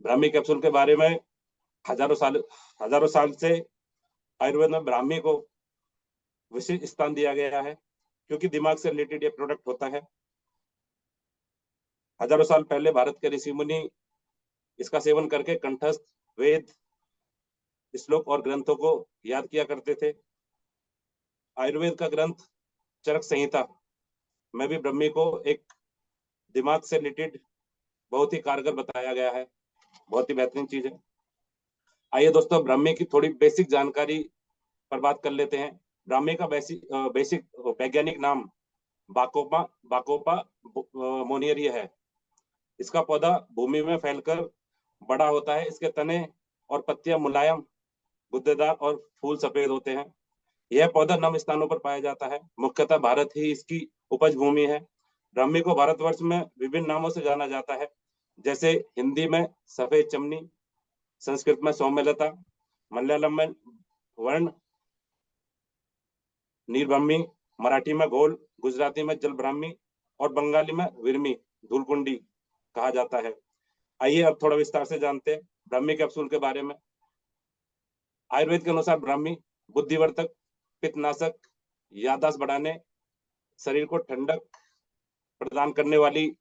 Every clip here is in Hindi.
ब्राह्मी कैप्सूल के बारे में हजारों साल से आयुर्वेद में ब्राह्मी को विशेष स्थान दिया गया है, क्योंकि दिमाग से रिलेटेड ये प्रोडक्ट होता है। हजारों साल पहले भारत के ऋषि मुनि इसका सेवन करके कंठस्थ वेद, श्लोक और ग्रंथों को याद किया करते थे। आयुर्वेद का ग्रंथ चरक संहिता में भी ब्राह्मी को एक दिमाग से रिलेटेड बहुत ही कारगर बताया गया है। बहुत ही बेहतरीन चीज है। आइए दोस्तों, ब्राह्मी की थोड़ी बेसिक जानकारी पर बात कर लेते हैं। ब्राह्मी का बेसिक वैज्ञानिक नाम बाकोपा बाकोपा मोनियरी है। इसका पौधा भूमि में फैलकर बड़ा होता है। इसके तने और पत्तियां मुलायम, गुद्देदार और फूल सफेद होते हैं। यह पौधा नम स्थानों पर पाया जाता है। मुख्यतः भारत ही इसकी उपज भूमि है। ब्राह्मी को भारतवर्ष में विभिन्न नामों से जाना जाता है, जैसे हिंदी में सफेद चमनी, संस्कृत में सौम्यलता, मलयालम में वर्ण नील ब्राह्मी, मराठी में घोल, गुजराती में जल ब्राह्मी और बंगाली में विरमी धूलकुंडी कहा जाता है। आइए अब थोड़ा विस्तार से जानते हैं ब्राह्मी कैप्सूल के बारे में। आयुर्वेद के अनुसार ब्राह्मी बुद्धिवर्धक, पित्तनाशक, याददाश्त बढ़ाने, शरीर को ठंडक प्रदान करने वाली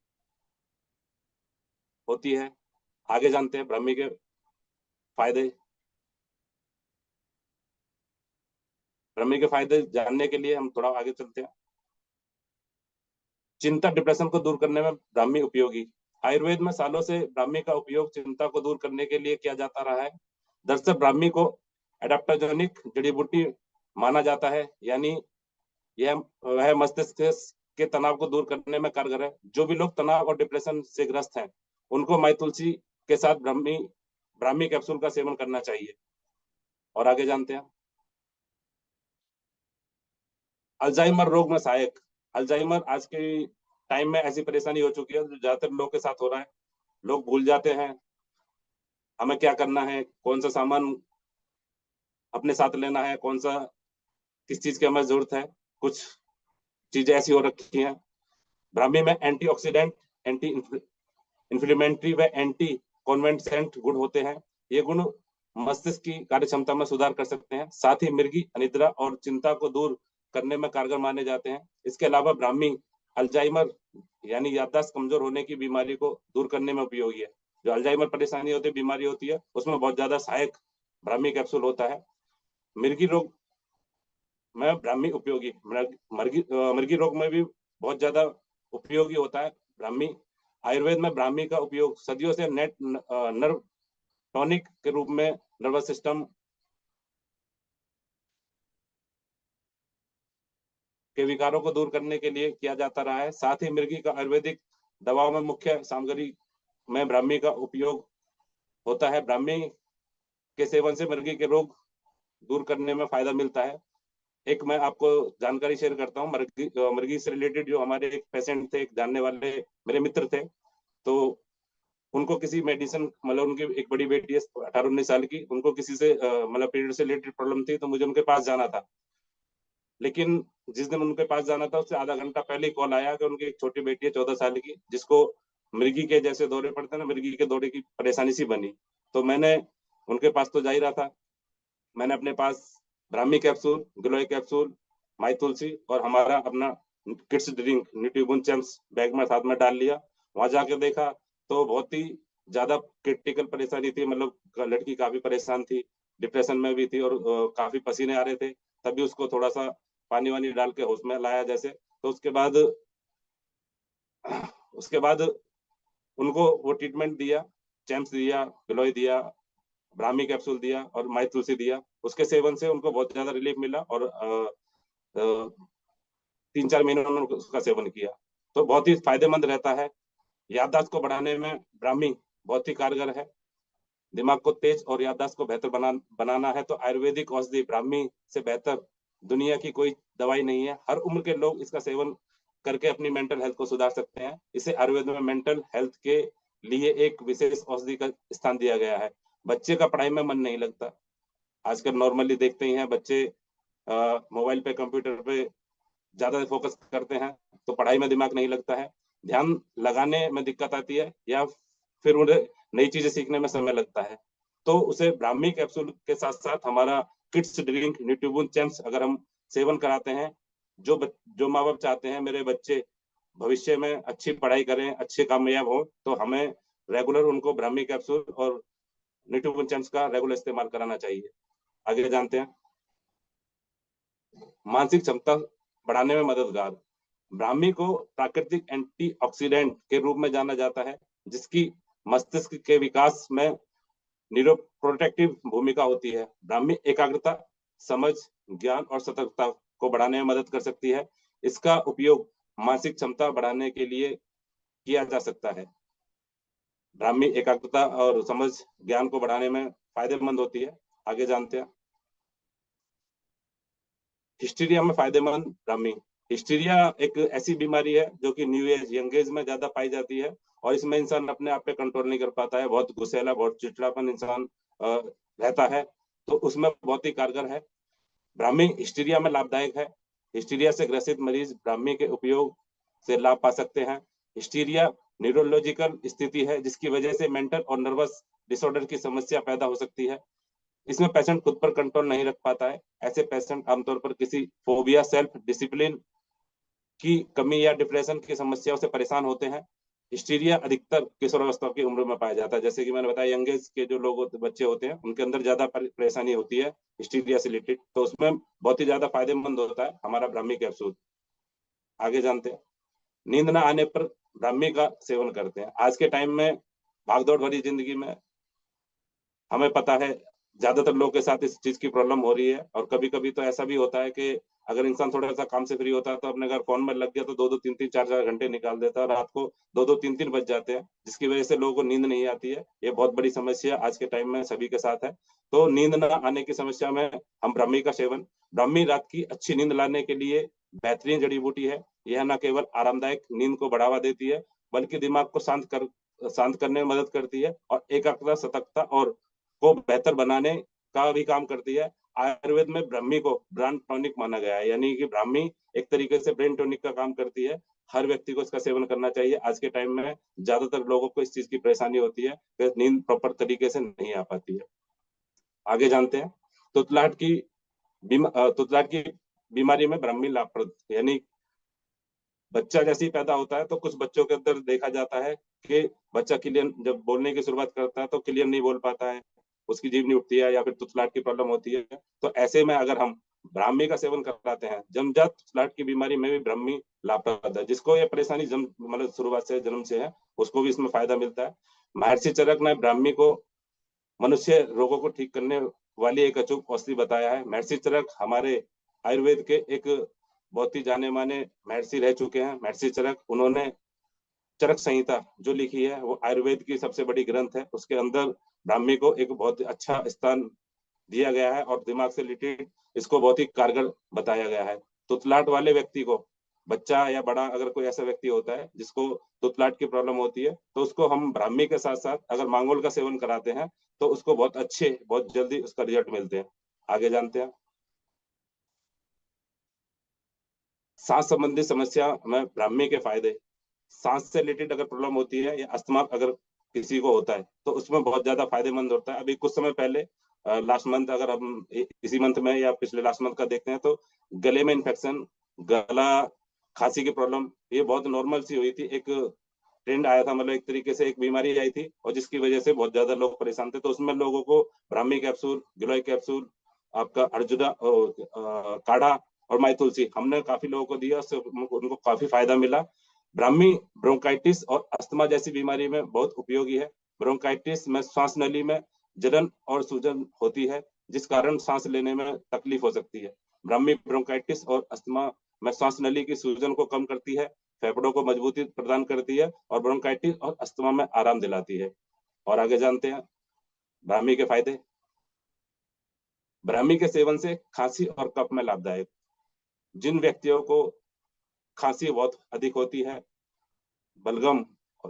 होती है। आगे जानते हैं ब्राह्मी के फायदे। ब्राह्मी के फायदे जानने के लिए हम थोड़ा आगे चलते हैं। चिंता, डिप्रेशन को दूर करने में ब्राह्मी उपयोगी। आयुर्वेद में सालों से ब्राह्मी का उपयोग चिंता को दूर करने के लिए किया जाता रहा है। दरअसल ब्राह्मी को एडाप्टोजेनिक जड़ी बूटी माना जाता है, यानी यह वह मस्तिष्क के तनाव को दूर करने में कारगर है। जो भी लोग तनाव और डिप्रेशन से ग्रस्त हैं, उनको माई तुलसी के साथ ब्राह्मी कैप्सूल का सेवन करना चाहिए। और आगे जानते हैं अल्जाइमर रोग में सहायक। अल्जाइमर आज के टाइम में ऐसी परेशानी हो चुकी है जो ज्यादातर लोगों के साथ हो रहा है। लोग भूल जाते हैं हमें क्या करना है, कौन सा सामान अपने साथ लेना है, कौन सा किस चीज की हमें जरूरत है। कुछ चीजें ऐसी हो रखी हैं। ब्राह्मी में एंटीऑक्सीडेंट, एंटी इन्फ्लेमेटरी व एंटी कॉन्वेंसेंट गुण होते हैं। ये गुण मस्तिष्क की कार्य क्षमता में सुधार कर सकते हैं। साथ ही मिर्गी, अनिद्रा और चिंता को दूर करने में कारगर माने जाते हैं। इसके अलावा ब्राह्मी अल्जाइमर यानी याददाश्त कमजोर होने की बीमारी को दूर करने में उपयोगी है। जो अल्जाइमर परेशानी होती है, बीमारी होती है, उसमें बहुत ज्यादा सहायक ब्राह्मी कैप्सूल होता है। मिर्गी रोग में ब्राह्मी उपयोगी। मिर्गी रोग में भी बहुत ज्यादा उपयोगी होता है ब्राह्मी। आयुर्वेद में ब्राह्मी का उपयोग सदियों से नर्व टॉनिक के रूप में नर्वस सिस्टम के विकारों को दूर करने के लिए किया जाता रहा है। साथ ही मिर्गी का आयुर्वेदिक दवाओं में मुख्य सामग्री में ब्राह्मी का उपयोग होता है। ब्राह्मी के सेवन से मिर्गी के रोग दूर करने में फायदा मिलता है। एक मैं आपको जानकारी शेयर करता हूँ। मर्गी से रिलेटेड जो हमारे एक पेशेंट थे, एक जानने वाले मेरे मित्र थे, तो उनको किसी मेडिसिन, मतलब उनकी एक बड़ी बेटी है 18-19 साल की, उनको किसी से मतलब पीरियड से रिलेटेड प्रॉब्लम थी, तो मुझे उनके पास जाना था। लेकिन जिस दिन उनके पास जाना था, उससे आधा घंटा पहले ही कॉल आया कि उनकी एक छोटी बेटी है 14 साल की, जिसको मृगी के जैसे दौरे पड़ते हैं ना, मृगी के दौरे की परेशानी सी बनी। तो मैंने उनके पास तो जा ही रहा था, मैंने अपने पास ब्राह्मी कैप्सूल, गिलोय कैप्सूल, माई तुलसी और हमारा अपना किड्स ड्रिंक न्यूट्रीबून चैम्प्स बैग में साथ में डाल लिया। वहां जाके देखा तो बहुत ही ज्यादा क्रिटिकल परेशानी थी। मतलब लड़की काफी परेशान थी, डिप्रेशन में भी थी और काफी पसीने आ रहे थे। तभी उसको थोड़ा सा पानी वानी डाल के होश में लाया जैसे। तो उसके बाद उनको वो ट्रीटमेंट दिया, चैम्प्स दिया, गिलोय दिया, ब्राह्मी कैप्सूल दिया और माई तुलसी दिया। उसके सेवन से उनको बहुत ज्यादा रिलीफ मिला और 3-4 महीने उन्होंने उसका सेवन किया। तो बहुत ही फायदेमंद रहता है। याददाश्त को बढ़ाने में ब्राह्मी बहुत ही कारगर है। दिमाग को तेज और याददाश्त को बेहतर बनाना है तो आयुर्वेदिक औषधि ब्राह्मी से बेहतर दुनिया की कोई दवाई नहीं है। हर उम्र के लोग इसका सेवन करके अपनी मेंटल हेल्थ को सुधार सकते हैं। इसे आयुर्वेद में मेंटल हेल्थ के लिए एक विशेष औषधि का स्थान दिया गया है। बच्चे का पढ़ाई में मन नहीं लगता, आजकल नॉर्मली देखते ही हैं बच्चे मोबाइल पे, कंप्यूटर पे ज्यादा फोकस करते हैं, तो पढ़ाई में दिमाग नहीं लगता है, ध्यान लगाने में दिक्कत आती है, या फिर उन्हें नई चीजें सीखने में समय लगता है। तो उसे ब्राह्मी कैप्सूल के साथ साथ हमारा किड्स ड्रिंक न्यूट्रिबून चैम्प्स अगर हम सेवन कराते हैं, जो माँ बाप चाहते हैं मेरे बच्चे भविष्य में अच्छी पढ़ाई करें, अच्छे कामयाब हो, तो हमें रेगुलर उनको ब्राह्मी कैप्सूल और न्यूट्रिबून चैम्प्स का रेगुलर इस्तेमाल कराना चाहिए। आगे जानते हैं। मानसिक क्षमता बढ़ाने में मददगार। ब्राह्मी को प्राकृतिक एंटीऑक्सीडेंट के रूप में जाना जाता है, जिसकी मस्तिष्क के विकास में न्यूरोप्रोटेक्टिव भूमिका होती है। ब्राह्मी एकाग्रता, समझ, ज्ञान और सतर्कता को बढ़ाने में मदद कर सकती है। इसका उपयोग मानसिक क्षमता बढ़ाने के लिए किया जा सकता है। ब्राह्मी एकाग्रता और समझ, ज्ञान को बढ़ाने में फायदेमंद होती है। आगे जानते हैं। हिस्टीरिया में फायदेमंद ब्राह्मी। हिस्टीरिया एक ऐसी बीमारी है जो कि न्यू एज यंग एज में ज्यादा पाई जाती है, और इसमें इंसान अपने आप पे कंट्रोल नहीं कर पाता है। बहुत गुस्सैला, बहुत चिड़चिड़ापन इंसान रहता है, तो उसमें बहुत ही कारगर है। ब्राह्मी हिस्टीरिया में लाभदायक है। हिस्टीरिया से ग्रसित मरीज ब्राह्मी के उपयोग से लाभ पा सकते हैं। हिस्टीरिया न्यूरोलॉजिकल स्थिति है जिसकी वजह से मेंटल और नर्वस डिसऑर्डर की समस्या पैदा हो सकती है। इसमें पेशेंट खुद पर कंट्रोल नहीं रख पाता है। ऐसे पेशेंट आमतौर पर किसी फोबिया, सेल्फ डिसिप्लिन की कमी या डिप्रेशन की समस्याओं से परेशान होते हैं। हिस्टीरिया अधिकतर किशोरावस्था की उम्र में पाया जाता है। जैसे कि मैंने बताया, यंग एज के जो लोग बच्चे होते हैं उनके अंदर ज्यादा परेशानी होती है हिस्टीरिया से रिलेटेड, तो उसमें बहुत ही ज्यादा फायदेमंद होता है हमारा ब्राह्मी कैप्सूल। आगे जानते हैं। नींद ना आने पर ब्राह्मी का सेवन करते हैं। आज के टाइम में भागदौड़ भरी जिंदगी में हमें पता है ज्यादातर लोगों के साथ इस चीज की प्रॉब्लम हो रही है, और कभी कभी तो ऐसा भी होता है कि अगर इंसान थोड़ा सा काम से फ्री होता है तो अपने घर फोन में लग गया तो 2-2 3-3 4-4 घंटे निकाल देता है, और रात को 2-2 3-3 बज जाते हैं, जिसकी वजह से लोगों को नींद नहीं आती है। ये बहुत बड़ी समस्या आज के टाइम में सभी के साथ है। तो नींद न आने की समस्या में हम ब्राह्मी का सेवन, ब्राह्मी रात की अच्छी नींद लाने के लिए बेहतरीन जड़ी बूटी है। यह न केवल आरामदायक नींद को बढ़ावा देती है, बल्कि दिमाग को शांत करने में मदद करती है, और एकाग्रता, सतर्कता और को बेहतर बनाने का भी काम करती है। आयुर्वेद में ब्राह्मी को ब्रेन टॉनिक माना गया है, यानी कि ब्राह्मी एक तरीके से ब्रेन टॉनिक का काम करती है। हर व्यक्ति को इसका सेवन करना चाहिए। आज के टाइम में ज्यादातर लोगों को इस चीज की परेशानी होती है कि नींद प्रॉपर तरीके से नहीं आ पाती है। आगे जानते हैं। तुतलाहट की तुतलाहट की बीमारी में ब्राह्मी लाभप्रद, यानी बच्चा जैसे ही पैदा होता है तो कुछ बच्चों के अंदर देखा जाता है कि बच्चा क्लियर जब बोलने की शुरुआत करता है तो क्लियर नहीं बोल पाता है, उसकी जीभ नहीं उठती है, या फिर तुतलाहट की प्रॉब्लम होती है। तो ऐसे में अगर हम ब्राह्मी का सेवन कराते हैं, जन्मजात तुतलाहट की बीमारी में भी ब्राह्मी लाभप्रद है। जिसको ये परेशानी जन्म मतलब शुरुआत से, जन्म से है, उसको भी इसमें फायदा मिलता है। महर्षि चरक ने ब्राह्मी को मनुष्य रोगों को ठीक करने वाली एक अचूक औषधि बताया है। महर्षि चरक हमारे आयुर्वेद के एक बहुत ही जाने माने महर्षि रह चुके हैं। महर्षि चरक, उन्होंने चरक संहिता जो लिखी है वो आयुर्वेद की सबसे बड़ी ग्रंथ है। उसके अंदर ब्राह्मी को एक बहुत अच्छा स्थान दिया गया है, और दिमाग से रिलेटेड इसको बहुत ही कारगर बताया गया है। तुतलाहट वाले व्यक्ति को, बच्चा या बड़ा, अगर कोई ऐसा व्यक्ति होता है जिसको तुतलाहट की प्रॉब्लम होती है, तो उसको हम ब्राह्मी के साथ साथ अगर मांगोल का सेवन कराते हैं तो उसको बहुत जल्दी उसका रिजल्ट मिलते हैं। आगे जानते हैं। सांस संबंधी समस्या में ब्राह्मी के फायदे। सांस से रिलेटेड अगर प्रॉब्लम होती है या अस्थमा अगर किसी को होता है तो उसमें बहुत ज्यादा फायदेमंद होता है। अभी कुछ समय पहले लास्ट मंथ, अगर हम इसी मंथ में या पिछले लास्ट मंथ का देखते हैं, तो गले में इन्फेक्शन, गला, खांसी की प्रॉब्लम, ये बहुत नॉर्मल सी हुई थी। एक ट्रेंड आया था, मतलब एक तरीके से एक बीमारी आई थी, और जिसकी वजह से बहुत ज्यादा लोग परेशान थे। तो उसमें लोगों को ब्राह्मी कैप्सूल, गिलोय कैप्सूल, आपका अर्जुना काढ़ा और माई तुलसी हमने काफी लोगों को दिया, उससे उनको काफी फायदा मिला। ब्राह्मी ब्रोंकाइटिस और अस्थमा जैसी बीमारी में बहुत उपयोगी है। ब्रोंकाइटिस में श्वास नली में जलन और सूजन होती है, जिस कारण सांस लेने में तकलीफ हो सकती है। ब्राह्मी ब्रोंकाइटिस और अस्थमा में श्वास नली की सूजन को कम करती है, फेफड़ों को मजबूती प्रदान करती है, और ब्रोंकाइटिस और अस्थमा में आराम दिलाती है। और आगे जानते हैं ब्राह्मी के फायदे। ब्राह्मी के सेवन से खांसी और कफ में लाभदायक। जिन व्यक्तियों को खांसी बहुत अधिक होती है, बलगम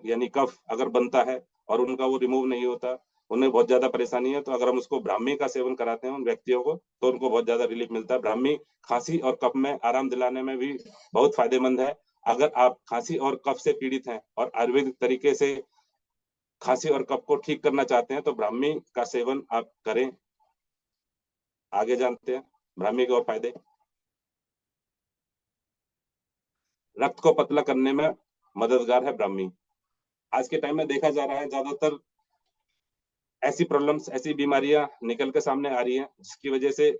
यानी कफ अगर बनता है और उनका वो रिमूव नहीं होता, उन्हें बहुत ज्यादा परेशानी है, तो अगर हम उसको ब्राह्मी का सेवन कराते हैं उन व्यक्तियों को, तो उनको बहुत ज्यादा रिलीफ मिलता है। ब्राह्मी खांसी और कफ में आराम दिलाने में भी बहुत फायदेमंद है। अगर आप खांसी और कफ से पीड़ित हैं और आयुर्वेदिक तरीके से खांसी और कफ को ठीक करना चाहते हैं तो ब्राह्मी का सेवन आप करें। आगे जानते हैं ब्राह्मी के और फायदे। रक्त को पतला करने में मददगार है ब्राह्मी। आज के टाइम में देखा जा रहा है ज्यादातर ऐसी प्रॉब्लम्स, ऐसी बीमारियां निकल के सामने आ रही हैं जिसकी वजह से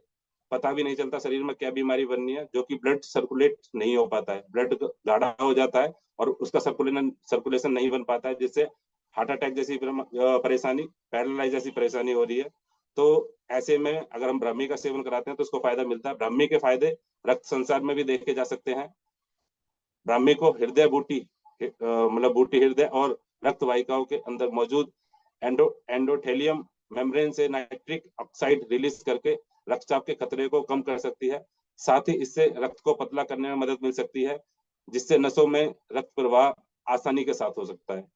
पता भी नहीं चलता शरीर में क्या बीमारी बननी है, जो कि ब्लड सर्कुलेट नहीं हो पाता है, ब्लड गाढ़ा हो जाता है और उसका सर्कुलेशन नहीं बन पाता है, जिससे हार्ट अटैक जैसी परेशानी, पैरालाइज जैसी परेशानी हो रही है। तो ऐसे में अगर हम ब्राह्मी का सेवन कराते हैं तो उसको फायदा मिलता है। ब्राह्मी के फायदे रक्त संचार में भी देखे जा सकते हैं। ब्राह्मी को हृदय बूटी, मतलब बूटी हृदय और रक्त वाहिकाओं के अंदर मौजूद एंडोथेलियम मेम्ब्रेन से नाइट्रिक ऑक्साइड रिलीज करके रक्तचाप के खतरे को कम कर सकती है। साथ ही इससे रक्त को पतला करने में मदद मिल सकती है, जिससे नसों में रक्त प्रवाह आसानी के साथ हो सकता है।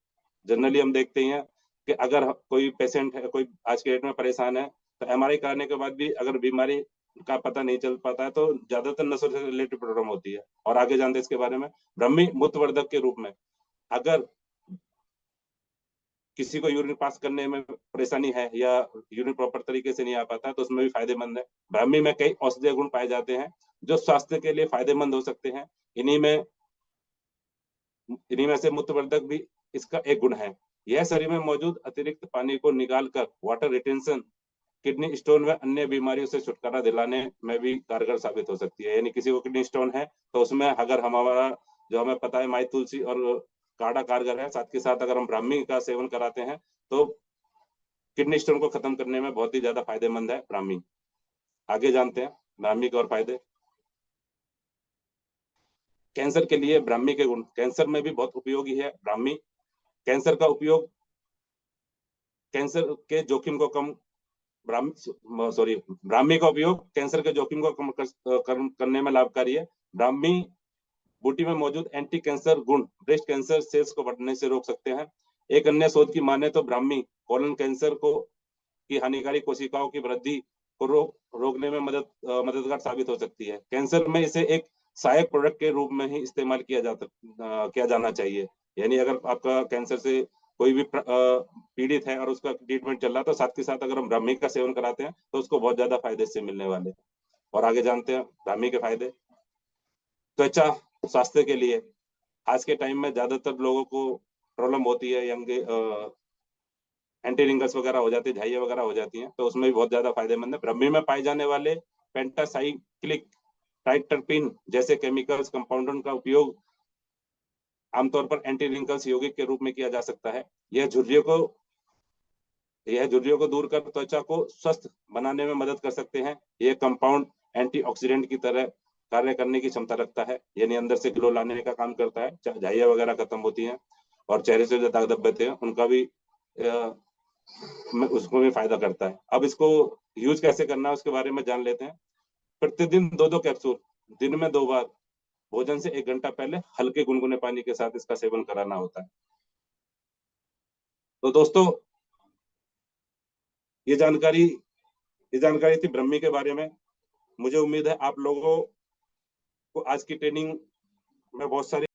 जनरली हम देखते हैं कि अगर कोई पेशेंट है, कोई आज के डेट में परेशान है, तो एमआरआई कराने के बाद भी अगर बीमारी का पता नहीं चल पाता है तो ज्यादातर नसों से रिलेटेड प्रॉब्लम होती है। और आगे जानते हैं इसके बारे में। ब्राह्मी मूत्रवर्धक के रूप में, अगर किसी को यूरिन पास करने में परेशानी है या यूरिन प्रॉपर तरीके से नहीं आ पाता तो उसमें भी फायदेमंद है। ब्राह्मी में कई औषधीय गुण पाए जाते हैं जो स्वास्थ्य के लिए फायदेमंद हो सकते हैं। इन्हीं में से मूत्रवर्धक भी इसका एक गुण है। यह शरीर में मौजूद अतिरिक्त पानी को निकालकर वाटर रिटेंशन, किडनी स्टोन व अन्य बीमारियों से छुटकारा दिलाने में भी कारगर साबित हो सकती है। यानी किसी को किडनी स्टोन है तो उसमें अगर हमारा, जो हमें पता है माई तुलसी और काढ़ा कारगर है, साथ के साथ अगर हम ब्राह्मी का सेवन कराते हैं तो किडनी स्टोन को खत्म करने में बहुत ही ज्यादा फायदेमंद है ब्राह्मी। आगे जानते हैं ब्राह्मी के और फायदे। कैंसर के लिए ब्राह्मी के गुण। कैंसर में भी बहुत उपयोगी है ब्राह्मी। कैंसर का उपयोग, कैंसर के जोखिम को कम, ब्राह्मी का उपयोग कैंसर के जोखिम को करने में लाभकारी है। ब्राह्मी बूटी में मौजूद एंटी कैंसर गुण ब्रेस्ट कैंसर सेल्स को बढ़ने से रोक सकते हैं। एक अन्य शोध की माने तो ब्राह्मी कोलन कैंसर को की हानिकारक कोशिकाओं की वृद्धि को रोकने में मददगार साबित हो सकती है। कैंसर में इसे एक सहायक प्रोडक्ट के रूप में ही इस्तेमाल किया जाना चाहिए। यानी अगर आपका कैंसर से कोई भी पीड़ित है और उसका ट्रीटमेंट चल रहा है तो साथ के साथ अगर हम ब्राह्मी का सेवन कराते हैं तो उसको बहुत ज्यादा फायदे से मिलने वाले। और आगे जानते हैं ब्राह्मी के फायदे। त्वचा स्वास्थ्य के लिए आज के टाइम में ज्यादातर लोगों को प्रॉब्लम होती है, यंग एंटी रिंकल्स वगैरह हो जाती है, झाइयाँ वगैरह हो जाती हैं, तो उसमें भी बहुत ज्यादा फायदेमंद है। ब्राह्मी में पाए जाने वाले पेंटासाइक्लिक ट्राइटरपीन जैसे केमिकल्स कंपाउंडर का उपयोग आमतौर पर एंटी रिंकल्स यौगिक के रूप में किया जा सकता है। यह झुर्रियों को दूर कर त्वचा को स्वस्थ बनाने में मदद कर सकते हैं। यह कंपाउंड एंटीऑक्सीडेंट की तरह कार्य करने की क्षमता रखता है, यानी अंदर से ग्लो लाने का काम करता है। झाइयाँ वगैरह खत्म होती हैं और चेहरे से जो दाग धब्बे हैं उनका भी उसको भी फायदा करता है। अब इसको यूज कैसे करना है उसके बारे में जान लेते हैं। प्रतिदिन 2-2 कैप्सूल, दिन में 2 बार, भोजन से 1 घंटा पहले हल्के गुनगुने पानी के साथ इसका सेवन कराना होता है। तो दोस्तों, ये जानकारी थी ब्राह्मी के बारे में। मुझे उम्मीद है आप लोगों को आज की ट्रेनिंग में बहुत सारी